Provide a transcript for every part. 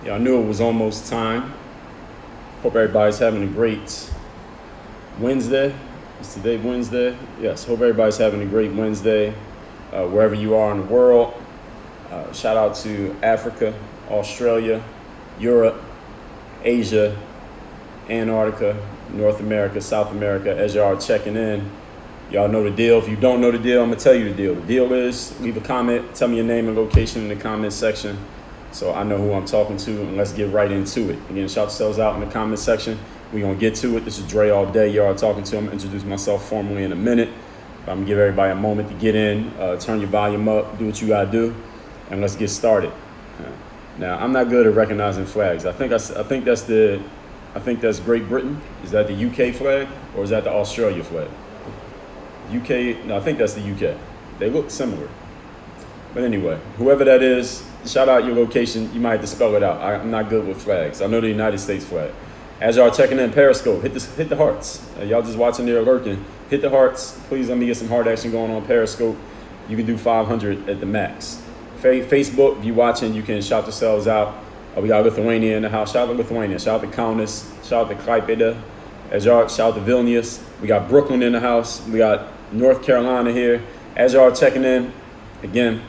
Yeah, I knew it was almost time. Hope everybody's having a great Wednesday. Is today Wednesday? Yes, hope everybody's having a great Wednesday wherever you are in the world. Shout out to Africa, Australia, Europe, Asia, Antarctica, North America, South America. As y'all are checking in, y'all know the deal. If you don't know the deal, I'm going to tell you the deal. The deal is leave a comment, tell me your name and location in the comment section so I know who I'm talking to, and let's get right into it. Again, shout yourselves out in the comment section. We're going to get to it. This is Dre all day. Y'all are talking to. I'm going to introduce myself formally in a minute. I'm going to give everybody a moment to get in, turn your volume up, do what you got to do, and let's get started. Now, I'm not good at recognizing flags. I think that's Great Britain. Is that the UK flag or is that the Australia flag? UK, no, I think that's the UK. They look similar. But anyway, whoever that is, shout out your location. You might have to spell it out. I'm not good with flags. I know the United States flag. As y'all checking in Periscope, hit the hearts. Y'all just watching there lurking. Hit the hearts. Please let me get some heart action going on Periscope. You can do 500 at the max. Facebook, if you're watching, you can shout yourselves out. We got Lithuania in the house. Shout out to Lithuania. Shout out to Kaunas. Shout out to Klaipėda. As y'all, shout out to Vilnius. We got Brooklyn in the house. We got North Carolina here. As y'all checking in, again,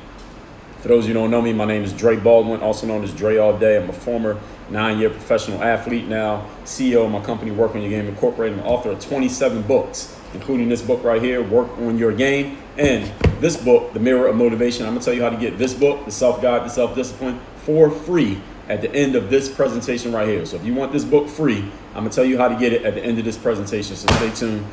for those of you who don't know me, my name is Dre Baldwin, also known as Dre All Day. I'm a former 9-year professional athlete, now CEO of my company, Work on Your Game Incorporated, and author of 27 books, including this book right here, Work on Your Game, and this book, The Mirror of Motivation. I'm going to tell you how to get this book, The Self-Guide to Self-Discipline, for free at the end of this presentation right here. So if you want this book free, I'm going to tell you how to get it at the end of this presentation, so stay tuned.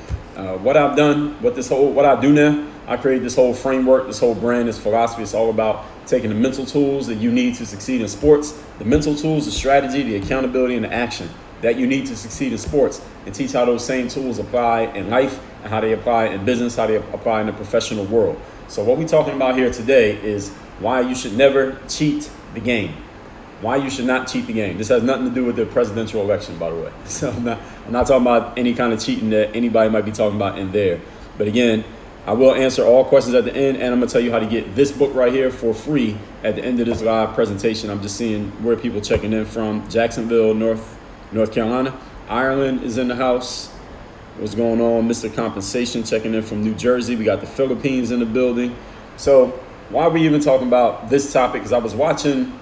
What I've done, what I do now, I created this whole framework, this whole brand, this philosophy. It's all about taking the mental tools that you need to succeed in sports, the mental tools, the strategy, the accountability, and the action that you need to succeed in sports, and teach how those same tools apply in life and how they apply in business, how they apply in the professional world. So what we're talking about here today is why you should never cheat the game. Why you should not cheat the game. This has nothing to do with the presidential election, by the way. So I'm not talking about any kind of cheating that anybody might be talking about in there. But again, I will answer all questions at the end, and I'm going to tell you how to get this book right here for free at the end of this live presentation. I'm just seeing where people checking in from. Jacksonville, North Carolina. Ireland is in the house. What's going on? Mr. Compensation checking in from New Jersey. We got the Philippines in the building. So why are we even talking about this topic? Because I was watching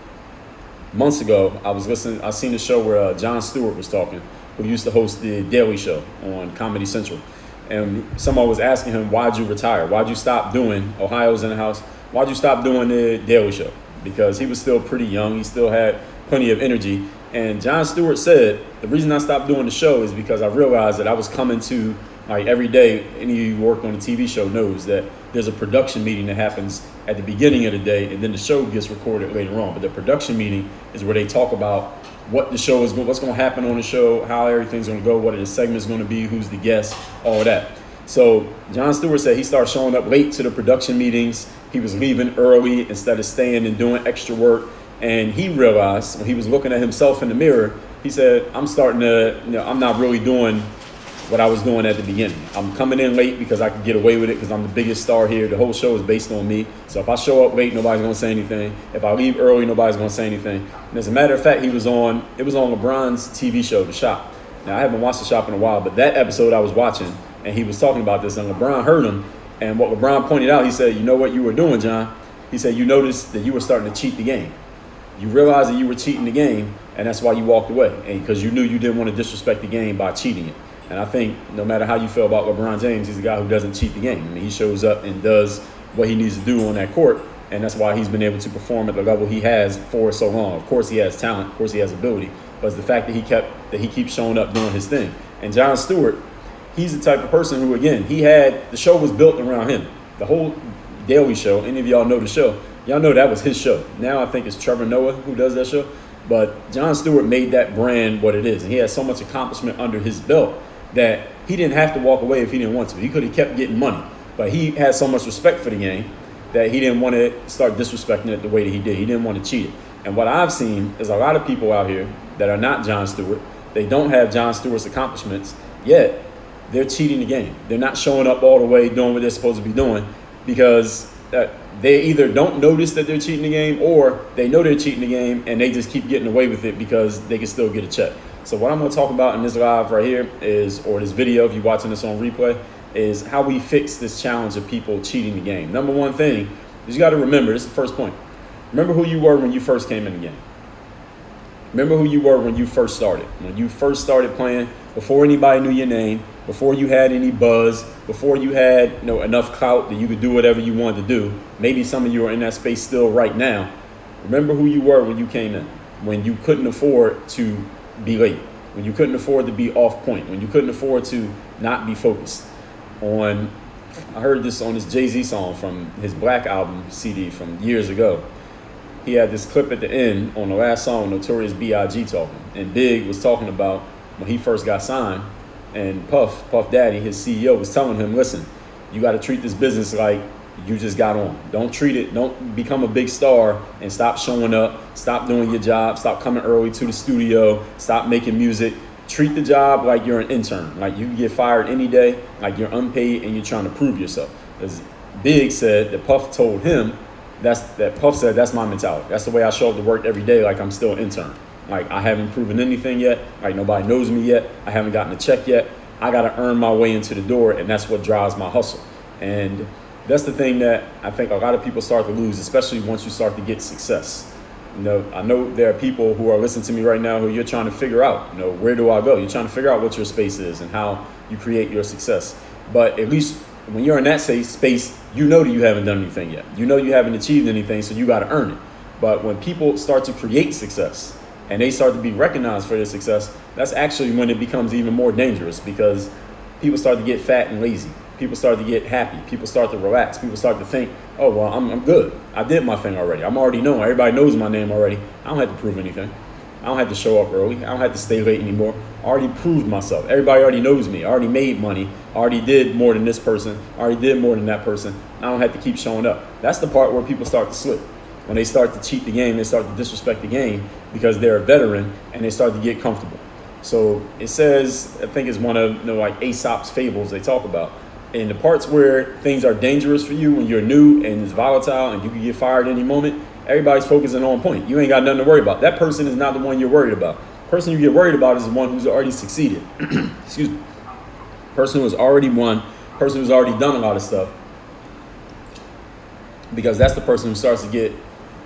months ago, I seen a show where Jon Stewart was talking, who used to host the Daily Show on Comedy Central. And someone was asking him, why'd you retire? Why'd you stop doing, Ohio's in the house, why'd you stop doing the Daily Show? Because he was still pretty young. He still had plenty of energy. And Jon Stewart said, the reason I stopped doing the show is because I realized that I was coming to, like every day, any of you who work on a TV show knows that there's a production meeting that happens at the beginning of the day, and then the show gets recorded later on. But the production meeting is where they talk about what the show is, what's going to happen on the show, how everything's going to go, what the segment's going to be, who's the guest, all of that. So Jon Stewart said he started showing up late to the production meetings. He was leaving early instead of staying and doing extra work. And he realized when he was looking at himself in the mirror, he said, I'm not really doing what I was doing at the beginning. I'm coming in late because I can get away with it because I'm the biggest star here. The whole show is based on me. So if I show up late, nobody's going to say anything. If I leave early, nobody's going to say anything. And as a matter of fact, it was on LeBron's TV show, The Shop. Now, I haven't watched The Shop in a while, but that episode I was watching, and he was talking about this, and LeBron heard him. And what LeBron pointed out, he said, you know what you were doing, John? He said, you noticed that you were starting to cheat the game. You realized that you were cheating the game, and that's why you walked away, and because you knew you didn't want to disrespect the game by cheating it. And I think no matter how you feel about LeBron James, he's a guy who doesn't cheat the game. I mean, he shows up and does what he needs to do on that court, and that's why he's been able to perform at the level he has for so long. Of course, he has talent. Of course, he has ability. But it's the fact that he keeps showing up doing his thing. And Jon Stewart, he's the type of person who, again, the show was built around him. The whole Daily Show, any of y'all know the show, y'all know that was his show. Now I think it's Trevor Noah who does that show. But Jon Stewart made that brand what it is. And he has so much accomplishment under his belt that he didn't have to walk away if he didn't want to. He could have kept getting money. But he had so much respect for the game that he didn't want to start disrespecting it the way that he did. He didn't want to cheat it. And what I've seen is a lot of people out here that are not Jon Stewart. They don't have Jon Stewart's accomplishments, yet they're cheating the game. They're not showing up all the way, doing what they're supposed to be doing because they either don't notice that they're cheating the game, or they know they're cheating the game and they just keep getting away with it because they can still get a check. So what I'm going to talk about in this live right here is, or this video, if you're watching this on replay, is how we fix this challenge of people cheating the game. Number one thing is you got to remember, this is the first point. Remember who you were when you first came in the game. Remember who you were when you first started. When you first started playing, before anybody knew your name, before you had any buzz, before you had enough clout that you could do whatever you wanted to do. Maybe some of you are in that space still right now. Remember who you were when you came in, when you couldn't afford to be late, when you couldn't afford to be off point, when you couldn't afford to not be focused. I heard this on this Jay-Z song from his Black album CD from years ago. He had this clip at the end on the last song, Notorious B.I.G. talking. And Big was talking about when he first got signed, and Puff Daddy, his CEO, was telling him, listen, you got to treat this business like you just got on. Don't become a big star and stop showing up, stop doing your job, stop coming early to the studio, stop making music. Treat the job like you're an intern, like you can get fired any day, like you're unpaid and you're trying to prove yourself. Because Big said that Puff told him, Puff said, that's my mentality. That's the way I show up to work every day, like I'm still an intern. Like I haven't proven anything yet. Like nobody knows me yet. I haven't gotten a check yet. I got to earn my way into the door, and that's what drives my hustle. And that's the thing that I think a lot of people start to lose, especially once you start to get success. I know there are people who are listening to me right now who you're trying to figure out, where do I go? You're trying to figure out what your space is and how you create your success. But at least when you're in that space, you know that you haven't done anything yet. You know you haven't achieved anything, so you got to earn it. But when people start to create success and they start to be recognized for their success, that's actually when it becomes even more dangerous, because people start to get fat and lazy. People start to get happy. People start to relax. People start to think, oh, well, I'm good. I did my thing already. I'm already known. Everybody knows my name already. I don't have to prove anything. I don't have to show up early. I don't have to stay late anymore. I already proved myself. Everybody already knows me. I already made money. I already did more than this person. I already did more than that person. I don't have to keep showing up. That's the part where people start to slip. When they start to cheat the game, they start to disrespect the game because they're a veteran and they start to get comfortable. So it says, I think it's one of like Aesop's fables they talk about. In the parts where things are dangerous for you when you're new and it's volatile and you can get fired any moment, everybody's focusing on point. You ain't got nothing to worry about. That person is not the one you're worried about. The person you get worried about is the one who's already succeeded. Excuse me. Person who's already won, person who's already done a lot of stuff. Because that's the person who starts to get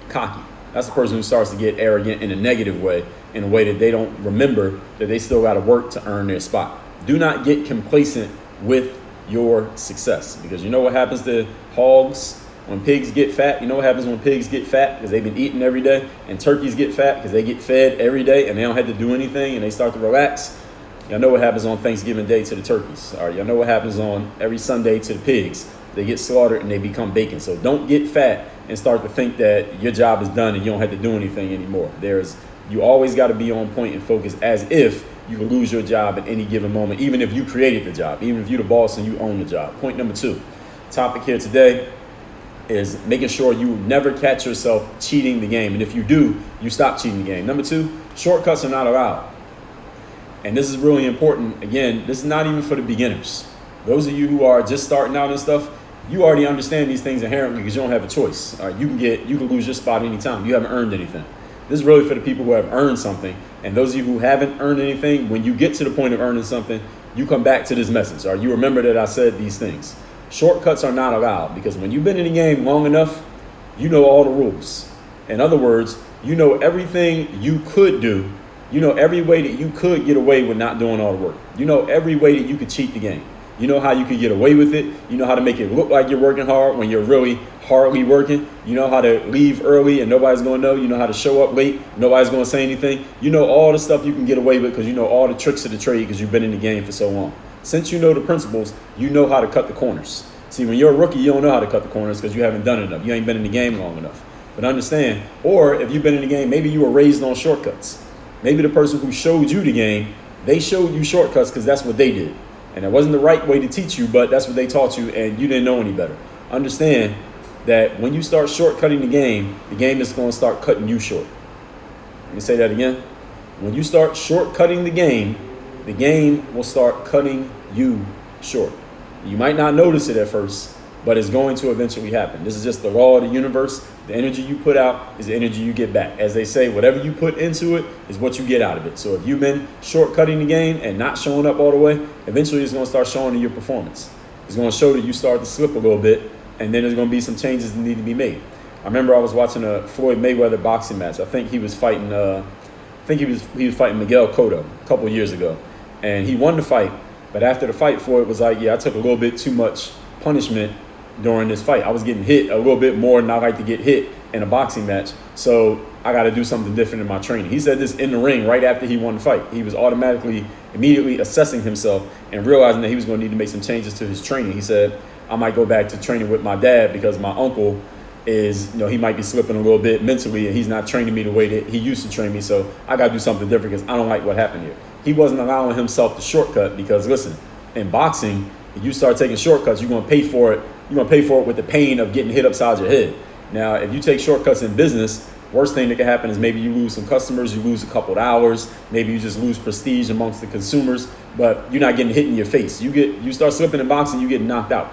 cocky. That's the person who starts to get arrogant in a negative way, in a way that they don't remember that they still got to work to earn their spot. Do not get complacent with your success, because you know what happens to hogs when pigs get fat? You know what happens when pigs get fat? Because they've been eating every day. And turkeys get fat because they get fed every day and they don't have to do anything and they start to relax. Y'all know what happens on Thanksgiving Day to the turkeys. All right, y'all know what happens on every Sunday to the pigs. They get slaughtered and they become bacon. So don't get fat and start to think that your job is done and you don't have to do anything anymore. You always got to be on point and focus, as if you can lose your job at any given moment, even if you created the job, even if you're the boss and you own the job. Point number 2, topic here today is making sure you never catch yourself cheating the game. And if you do, you stop cheating the game. Number 2, shortcuts are not allowed. And this is really important. Again, this is not even for the beginners. Those of you who are just starting out and stuff, you already understand these things inherently because you don't have a choice. All right, you can lose your spot anytime. You haven't earned anything. This is really for the people who have earned something. And those of you who haven't earned anything, when you get to the point of earning something, you come back to this message. All right, you remember that I said these things. Shortcuts are not allowed, because when you've been in the game long enough, you know all the rules. In other words, you know everything you could do. You know every way that you could get away with not doing all the work. You know every way that you could cheat the game. You know how you could get away with it. You know how to make it look like you're working hard when you're really hardly working. You know how to leave early and nobody's going to know. You know how to show up late. Nobody's going to say anything. You know all the stuff you can get away with because you know all the tricks of the trade because you've been in the game for so long. Since you know the principles, you know how to cut the corners. See, when you're a rookie, you don't know how to cut the corners because you haven't done it enough. You ain't been in the game long enough. But understand, or if you've been in the game, maybe you were raised on shortcuts. Maybe the person who showed you the game, they showed you shortcuts because that's what they did. And it wasn't the right way to teach you, but that's what they taught you, and you didn't know any better. Understand that when you start shortcutting the game is going to start cutting you short. Let me say that again. When you start shortcutting the game will start cutting you short. You might not notice it at first, but it's going to eventually happen. This is just the law of the universe. The energy you put out is the energy you get back. As they say, whatever you put into it is what you get out of it. So if you've been shortcutting the game and not showing up all the way, eventually it's going to start showing in your performance. It's going to show that you start to slip a little bit, and then there's going to be some changes that need to be made. I remember I was watching a Floyd Mayweather boxing match. I think he was fighting he was fighting Miguel Cotto a couple of years ago, and he won the fight. But after the fight, Floyd was like, "Yeah, I took a little bit too much punishment during this fight. I was getting hit a little bit more than I like to get hit in a boxing match. So I got to do something different in my training." He said this in the ring right after he won the fight. He was immediately assessing himself and realizing that he was going to need to make some changes to his training. He said, "I might go back to training with my dad because my uncle is, he might be slipping a little bit mentally and he's not training me the way that he used to train me. So I got to do something different because I don't like what happened here." He wasn't allowing himself to shortcut because, listen, in boxing, if you start taking shortcuts, you're going to pay for it. You're going to pay for it with the pain of getting hit upside your head. Now, if you take shortcuts in business, worst thing that can happen is maybe you lose some customers, you lose a couple of hours, maybe you just lose prestige amongst the consumers, but you're not getting hit in your face. You start slipping in boxing, you get knocked out.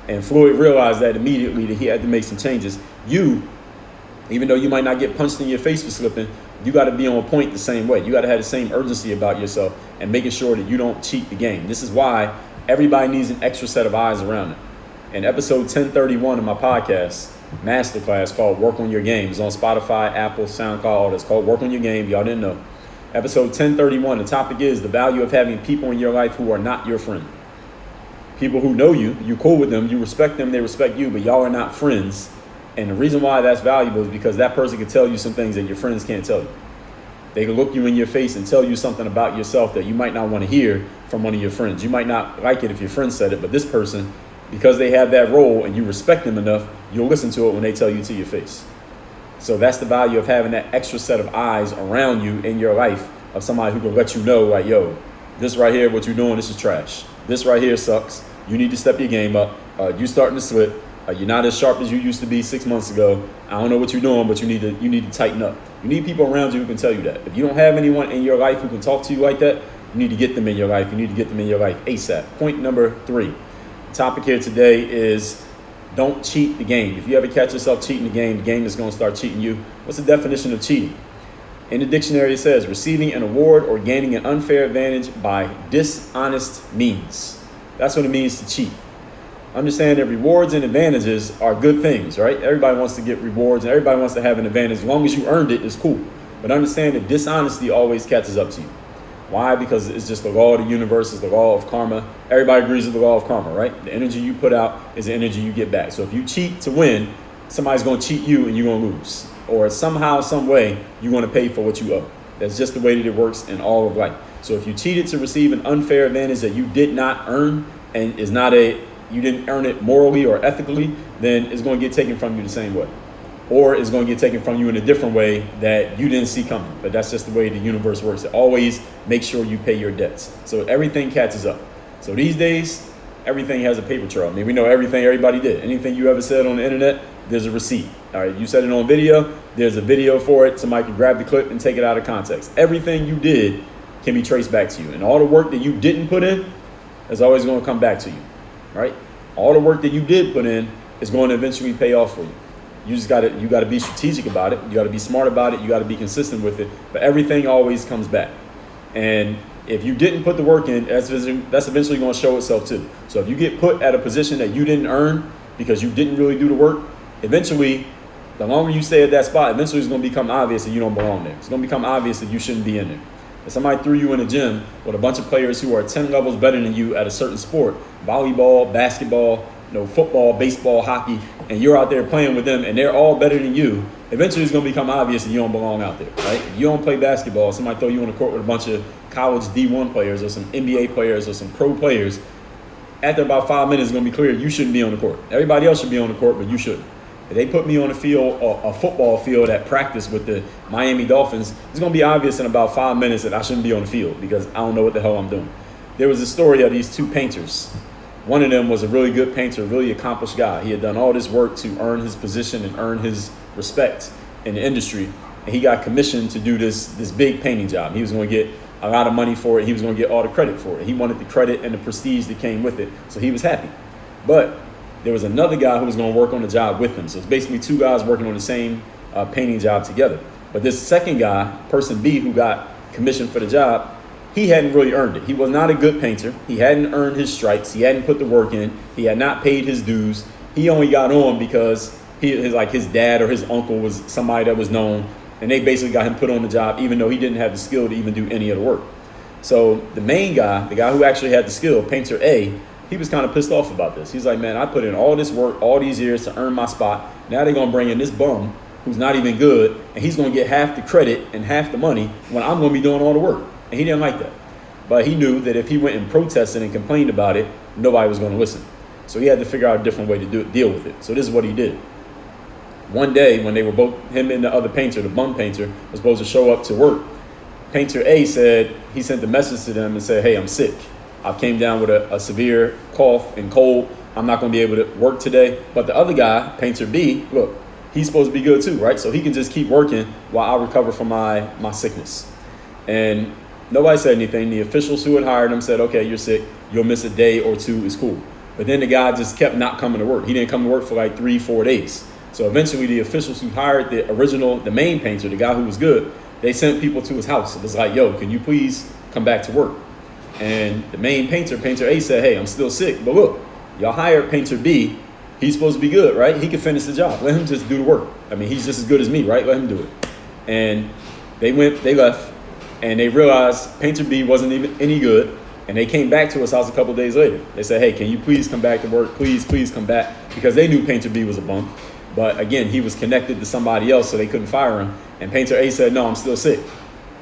And Floyd realized that immediately that he had to make some changes. Even though you might not get punched in your face for slipping, you got to be on point the same way. You got to have the same urgency about yourself and making sure that you don't cheat the game. This is why everybody needs an extra set of eyes around them. In episode 1031 of my podcast, masterclass called Work on Your Game, is on Spotify, Apple, SoundCloud, all that's called Work on Your Game. Y'all didn't know. Episode 1031, the topic is the value of having people in your life who are not your friend. People who know you, you cool with them, you respect them, they respect you, but y'all are not friends. And the reason why that's valuable is because that person can tell you some things that your friends can't tell you. They can look you in your face and tell you something about yourself that you might not want to hear from one of your friends. You might not like it if your friend said it, but this person, because they have that role and you respect them enough, you'll listen to it when they tell you to your face. So that's the value of having that extra set of eyes around you in your life, of somebody who can let you know, like, yo, this right here, what you're doing, this is trash. This right here sucks. You need to step your game up. You starting to slip. You're not as sharp as you used to be 6 months ago. I don't know what you're doing, but you need to tighten up. You need people around you who can tell you that. If you don't have anyone in your life who can talk to you like that, you need to get them in your life. You need to get them in your life ASAP. Point number 3. The topic here today is don't cheat the game. If you ever catch yourself cheating the game is going to start cheating you. What's the definition of cheating? In the dictionary, it says receiving an award or gaining an unfair advantage by dishonest means. That's what it means to cheat. Understand that rewards and advantages are good things, right? Everybody wants to get rewards and everybody wants to have an advantage. As long as you earned it, it's cool. But understand that dishonesty always catches up to you. Why? Because it's just the law of the universe, it's the law of karma. Everybody agrees with the law of karma, right? The energy you put out is the energy you get back. So if you cheat to win, somebody's going to cheat you and you're going to lose. Or somehow, some way, you're going to pay for what you owe. That's just the way that it works in all of life. So if you cheated to receive an unfair advantage that you did not earn and you didn't earn it morally or ethically, then it's going to get taken from you the same way. Or it's going to get taken from you in a different way that you didn't see coming. But that's just the way the universe works. It always makes sure you pay your debts. So everything catches up. So these days, everything has a paper trail. I mean, we know everything everybody did. Anything you ever said on the internet, there's a receipt. All right, you said it on video, there's a video for it. Somebody can grab the clip and take it out of context. Everything you did can be traced back to you. And all the work that you didn't put in is always going to come back to you. Right? All the work that you did put in is going to eventually pay off for you. You got to be strategic about it. You got to be smart about it. You got to be consistent with it. But everything always comes back. And if you didn't put the work in, that's eventually going to show itself too. So if you get put at a position that you didn't earn because you didn't really do the work, eventually, the longer you stay at that spot, eventually it's going to become obvious that you don't belong there. It's going to become obvious that you shouldn't be in there. If somebody threw you in a gym with a bunch of players who are 10 levels better than you at a certain sport, volleyball, basketball, football, baseball, hockey, and you're out there playing with them and they're all better than you, eventually it's going to become obvious that you don't belong out there, right? If you don't play basketball, somebody throw you on the court with a bunch of college D1 players or some NBA players or some pro players, after about 5 minutes it's going to be clear you shouldn't be on the court. Everybody else should be on the court, but you shouldn't. If they put me on a field, a football field at practice with the Miami Dolphins, it's going to be obvious in about 5 minutes that I shouldn't be on the field because I don't know what the hell I'm doing. There was a story of these two painters. One of them was a really good painter, really accomplished guy. He had done all this work to earn his position and earn his respect in the industry. And he got commissioned to do this big painting job. He was going to get a lot of money for it. He was going to get all the credit for it. He wanted the credit and the prestige that came with it. So he was happy. But there was another guy who was going to work on the job with him. So it's basically two guys working on the same painting job together. But this second guy, person B, who got commissioned for the job, he hadn't really earned it. He was not a good painter. He hadn't earned his stripes. He hadn't put the work in. He had not paid his dues. He only got on because his dad or his uncle was somebody that was known, and they basically got him put on the job even though he didn't have the skill to even do any of the work. So the main guy, the guy who actually had the skill, painter A, he was kind of pissed off about this. He's like, man, I put in all this work, all these years to earn my spot. Now they're going to bring in this bum who's not even good, and he's going to get half the credit and half the money when I'm going to be doing all the work. And he didn't like that. But he knew that if he went and protested and complained about it, nobody was going to listen. So he had to figure out a different way to deal with it. So this is what he did. One day when they were both, him and the other painter, the bum painter, was supposed to show up to work, painter A said, he sent a message to them and said, hey, I'm sick. I came down with a severe cough and cold. I'm not going to be able to work today. But the other guy, painter B, look, he's supposed to be good too, right? So he can just keep working while I recover from my sickness. And nobody said anything. The officials who had hired him said, okay, you're sick. You'll miss a day or two. It's cool. But then the guy just kept not coming to work. He didn't come to work for like 3-4 days. So eventually the officials who hired the main painter, the guy who was good, they sent people to his house. It was like, yo, can you please come back to work? And the main painter, painter A, said, hey, I'm still sick. But look, y'all hired painter B. He's supposed to be good, right? He can finish the job. Let him just do the work. I mean, he's just as good as me, right? Let him do it. And they left, and they realized painter B wasn't even any good. And they came back to his house a couple days later. They said, hey, can you please come back to work? Please come back. Because they knew painter B was a bum. But again, he was connected to somebody else, so they couldn't fire him. And painter A said, no, I'm still sick.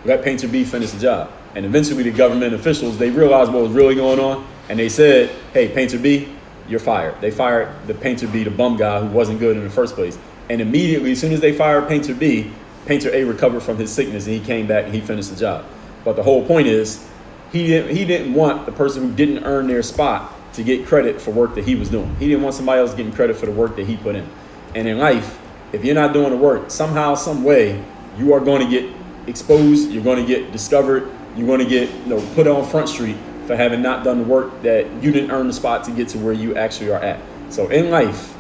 Let painter B finish the job. And eventually the government officials, they realized what was really going on. And they said, hey, painter B, you're fired. They fired the painter B, the bum guy who wasn't good in the first place. And immediately, as soon as they fired painter B, painter A recovered from his sickness and he came back and he finished the job. But the whole point is, he didn't want the person who didn't earn their spot to get credit for work that he was doing. He didn't want somebody else getting credit for the work that he put in. And in life, if you're not doing the work, somehow, some way, you are going to get exposed. You're going to get discovered. You're going to get put on Front Street for having not done the work that you didn't earn the spot to get to where you actually are at. So in life,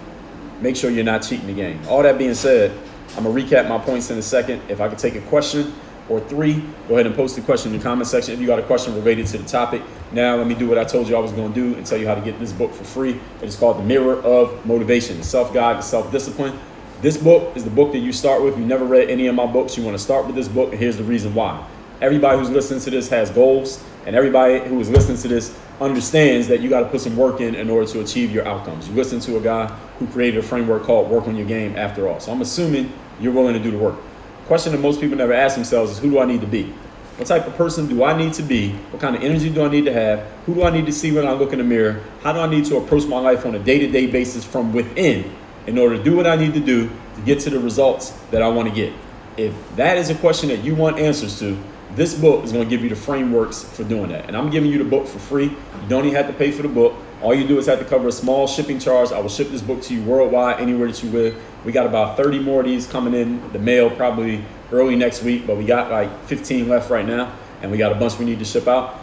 make sure you're not cheating the game. All that being said, I'm going to recap my points in a second. If I could take a question or three, go ahead and post the question in the comment section if you got a question related to the topic. Now let me do what I told you I was going to do and tell you how to get this book for free. It is called The Mirror of Motivation, the self-guide to self-discipline. This book is the book that you start with. You never read any of my books. You want to start with this book, and here's the reason why. Everybody who's listening to this has goals, and everybody who is listening to this understands that you got to put some work in order to achieve your outcomes. You listen to a guy who created a framework called Work on Your Game after all. So I'm assuming you're willing to do the work. The question that most people never ask themselves is, who do I need to be? What type of person do I need to be? What kind of energy do I need to have? Who do I need to see when I look in the mirror? How do I need to approach my life on a day-to-day basis from within in order to do what I need to do to get to the results that I want to get? If that is a question that you want answers to, this book is going to give you the frameworks for doing that. And I'm giving you the book for free. You don't even have to pay for the book. All you do is have to cover a small shipping charge. I will ship this book to you worldwide, anywhere that you live. We got about 30 more of these coming in the mail probably early next week, but we got like 15 left right now, and we got a bunch we need to ship out.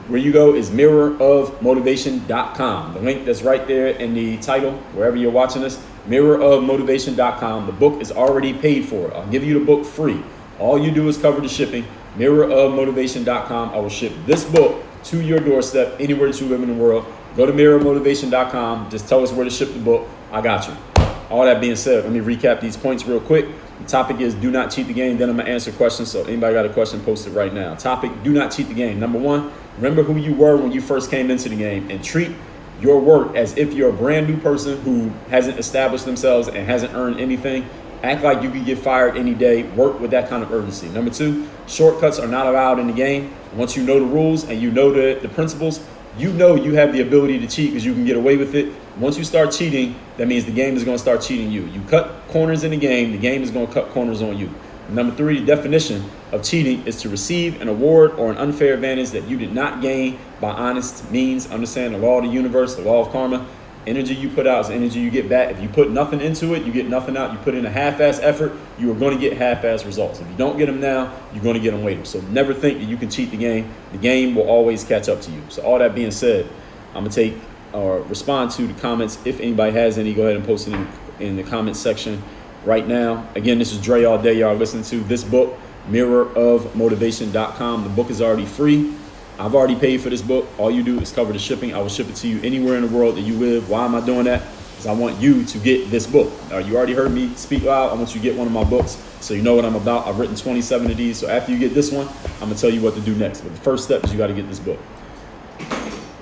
Where you go is mirrorofmotivation.com. The link that's right there in the title, wherever you're watching this, mirrorofmotivation.com. The book is already paid for. I'll give you the book free. All you do is cover the shipping. Mirrorofmotivation.com. I will ship this book to your doorstep anywhere that you live in the world. Go to mirrorofmotivation.com. Just tell us where to ship the book. I got you. All that being said, let me recap these points real quick. The topic is do not cheat the game. Then I'm going to answer questions. So anybody got a question, post it right now. Topic, do not cheat the game. Number one, remember who you were when you first came into the game and treat your work as if you're a brand new person who hasn't established themselves and hasn't earned anything. Act like you could get fired any day. Work with that kind of urgency. Number two, shortcuts are not allowed in the game. Once you know the rules and you know the principles, you know you have the ability to cheat because you can get away with it. Once you start cheating, that means the game is going to start cheating you. You cut corners in the game is going to cut corners on you. Number three, the definition of cheating is to receive an award or an unfair advantage that you did not gain by honest means. Understand the law of the universe, the law of karma. Energy you put out is energy you get back. If you put nothing into it, you get nothing out. You put in a half-ass effort, you are going to get half-ass results. If you don't get them now, you're going to get them later. So never think that you can cheat the game. The game will always catch up to you. So all that being said, I'm going to take or respond to the comments. If anybody has any, go ahead and post it in the comment section right now. Again, this is Dre all day. Y'all listening to this book, mirrorofmotivation.com. The book is already free. I've already paid for this book. All you do is cover the shipping. I will ship it to you anywhere in the world that you live. Why am I doing that? Because I want you to get this book. You already heard me speak loud. I want you to get one of my books so you know what I'm about. I've written 27 of these. So after you get this one, I'm going to tell you what to do next. But the first step is you got to get this book.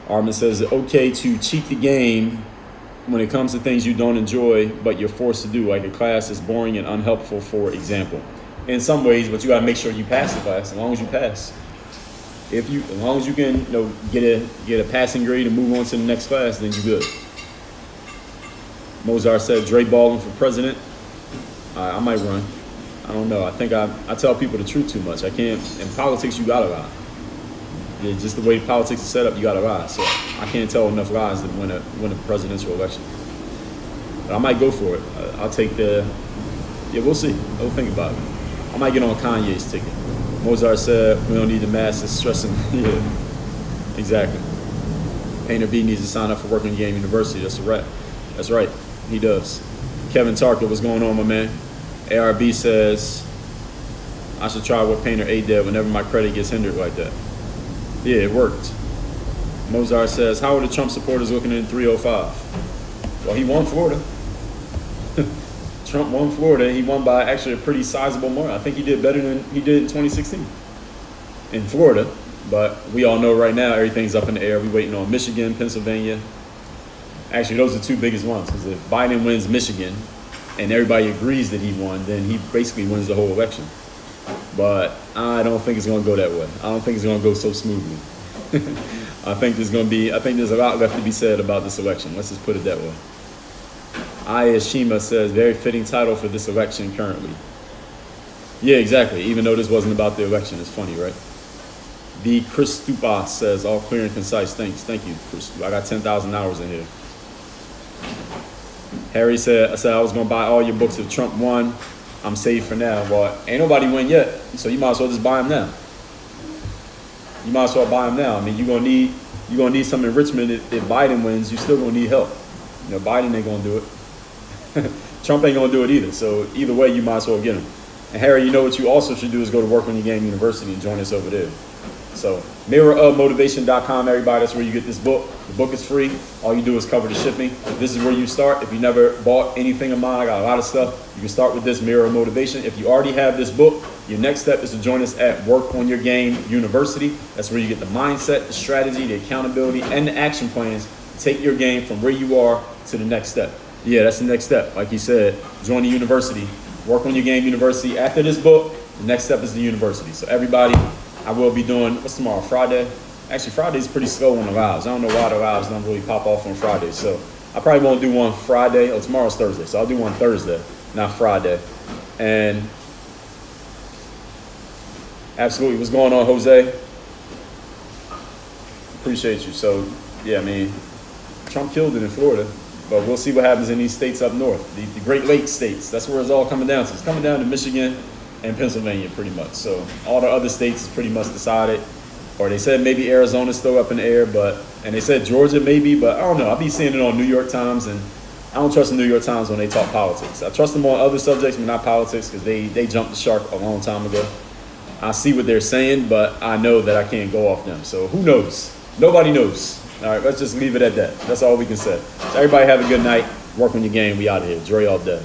Armin says it's okay to cheat the game when it comes to things you don't enjoy, but you're forced to do, like a class is boring and unhelpful, for example. In some ways, but you got to make sure you pass the class. As long as you pass. As long as you can, get a passing grade and move on to the next class, then you're good. Mozart said, Dre Baldwin for president. I might run. I don't know. I think I tell people the truth too much. I can't. In politics, you gotta lie. Yeah, just the way politics is set up, you gotta lie. So I can't tell enough lies to win a presidential election. But I might go for it. I'll take the. Yeah, we'll see. I'll think about it. I might get on Kanye's ticket. Mozart said, we don't need the masses stressing. Yeah, exactly. Painter B needs to sign up for Working Game University. That's a wrap. That's right. He does. Kevin Tarker, what's going on, my man? ARB says, I should try what Painter A did whenever my credit gets hindered like that. Yeah, it worked. Mozart says, how are the Trump supporters looking in 305? Well, he won Florida. Trump won Florida. He won by actually a pretty sizable margin. I think he did better than he did in 2016 in Florida. But we all know right now everything's up in the air. We're waiting on Michigan, Pennsylvania. Actually, those are two biggest ones, because if Biden wins Michigan and everybody agrees that he won, then he basically wins the whole election. But I don't think it's going to go that way. I don't think it's going to go so smoothly. I think there's a lot left to be said about this election. Let's just put it that way. Ayashima says, very fitting title for this election currently. Yeah, exactly. Even though this wasn't about the election. It's funny, right? The Chris Stupa says, all clear and concise. Thanks. Thank you, Chris. I got 10,000 hours in here. Harry said, I was going to buy all your books if Trump won. I'm safe for now. Well, ain't nobody win yet, so you might as well just buy them now. You might as well buy them now. I mean, you're gonna need some enrichment if Biden wins. You're still gonna need help. Biden ain't gonna do it. Trump ain't gonna do it either. So either way, you might as well get them. And Harry, what you also should do is go to Work On Your Game University and join us over there. So mirrorofmotivation.com, everybody. That's where you get this book. The book is free. All you do is cover the shipping. This is where you start. If you never bought anything of mine, I got a lot of stuff. You can start with this, Mirror of Motivation. If you already have this book, your next step is to join us at Work On Your Game University. That's where you get the mindset, the strategy, the accountability, and the action plans to take your game from where you are to the next step. Yeah, that's the next step. Like you said, join the university, Work On Your Game University. After this book, the next step is the university. So everybody, I will be doing, what's tomorrow, Friday? Actually, Friday's pretty slow on the lives. I don't know why the lives don't really pop off on Friday. So I probably won't do one Friday. Oh, tomorrow's Thursday. So I'll do one Thursday, not Friday. And absolutely, what's going on, Jose? Appreciate you. So, yeah, I mean, Trump killed it in Florida. But we'll see what happens in these states up north, the Great Lakes states. That's where it's all coming down to. It's coming down to Michigan and Pennsylvania pretty much. So all the other states is pretty much decided. Or they said maybe Arizona's still up in the air, and they said Georgia maybe, but I don't know. I'll be seeing it on New York Times, and I don't trust the New York Times when they talk politics. I trust them on other subjects, but not politics, because they jumped the shark a long time ago. I see what they're saying, but I know that I can't go off them. So who knows? Nobody knows. All right, let's just leave it at that. That's all we can say. So everybody have a good night. Work on your game. We out of here. Dre all day.